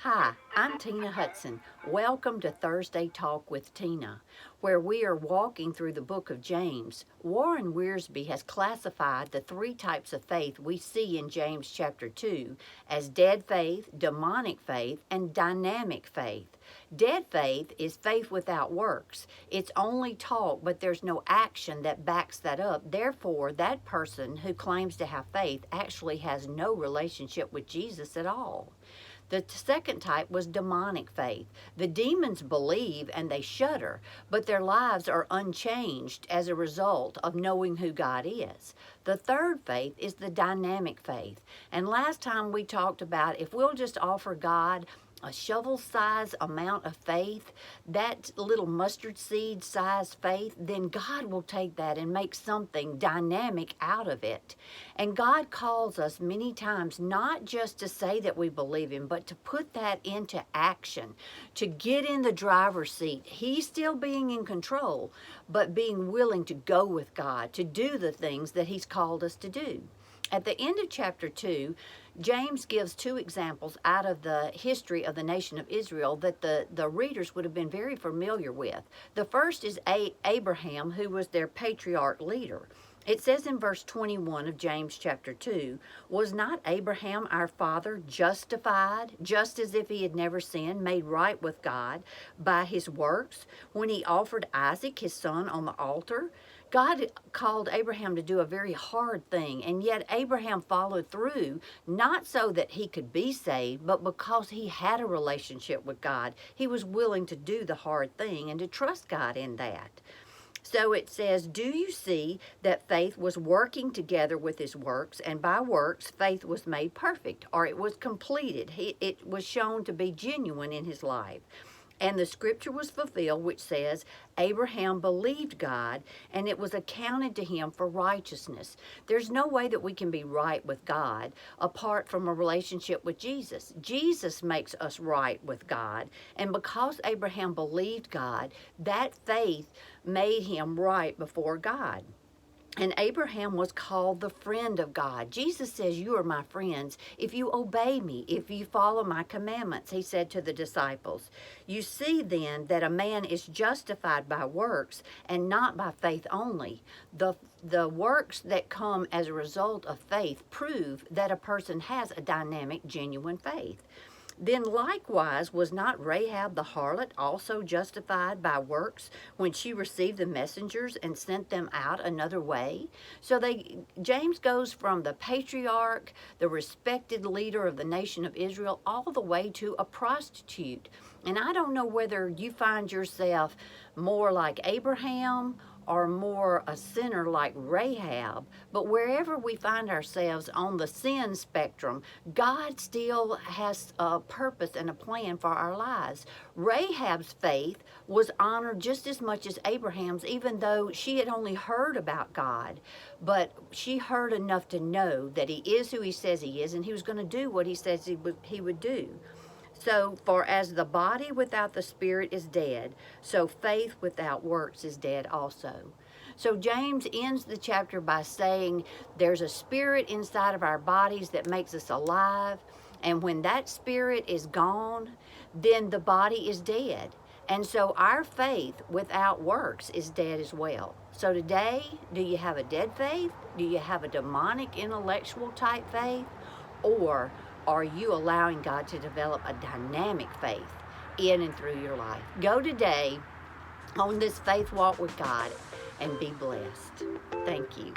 Hi, I'm Tina Hudson. Welcome to Thursday Talk with Tina, where we are walking through the book of James. Warren Wiersbe has classified the three types of faith we see in James chapter 2 as dead faith, demonic faith, and dynamic faith. Dead faith is faith without works. It's only talk, but there's no action that backs that up. Therefore, that person who claims to have faith actually has no relationship with Jesus at all. The second type was demonic faith. The demons believe and they shudder, but their lives are unchanged as a result of knowing who God is. The third faith is the dynamic faith. And last time we talked about if we'll just offer God a shovel-size amount of faith, that little mustard seed size faith, then God will take that and make something dynamic out of it. And God calls us many times not just to say that we believe Him, but to put that into action, to get in the driver's seat. He's still being in control, but being willing to go with God, to do the things that He's called us to do. At the end of chapter 2, James gives two examples out of the history of the nation of Israel that the readers would have been very familiar with. The first is Abraham, who was their patriarch leader. It says in verse 21 of James chapter 2, "Was not Abraham our father justified, just as if he had never sinned, made right with God by his works, when he offered Isaac his son on the altar?" God called Abraham to do a very hard thing, and yet Abraham followed through, not so that he could be saved, but because he had a relationship with God. He was willing to do the hard thing and to trust God in that. So it says, "Do you see that faith was working together with his works, and by works faith was made perfect," or it was completed. It was shown to be genuine in his life. And the scripture was fulfilled, which says, "Abraham believed God, and it was accounted to him for righteousness." There's no way that we can be right with God apart from a relationship with Jesus. Jesus makes us right with God. And because Abraham believed God, that faith made him right before God. And Abraham was called the friend of God. Jesus says, "You are my friends if you obey me, if you follow my commandments," he said to the disciples. You see then that a man is justified by works and not by faith only. The works that come as a result of faith prove that a person has a dynamic, genuine faith. Then likewise was not Rahab the harlot also justified by works when she received the messengers and sent them out another way? So James goes from the patriarch, the respected leader of the nation of Israel, all the way to a prostitute. And I don't know whether you find yourself more like Abraham or more a sinner like Rahab, but wherever we find ourselves on the sin spectrum, God still has a purpose and a plan for our lives. Rahab's faith was honored just as much as Abraham's, even though she had only heard about God, but she heard enough to know that he is who he says he is, and he was going to do what he says he would do. So, for as the body without the spirit is dead, so faith without works is dead also. So James ends the chapter by saying there's a spirit inside of our bodies that makes us alive, and when that spirit is gone, then the body is dead. And so our faith without works is dead as well. So today, do you have a dead faith? Do you have a demonic intellectual type faith? Or are you allowing God to develop a dynamic faith in and through your life? Go today on this faith walk with God and be blessed. Thank you.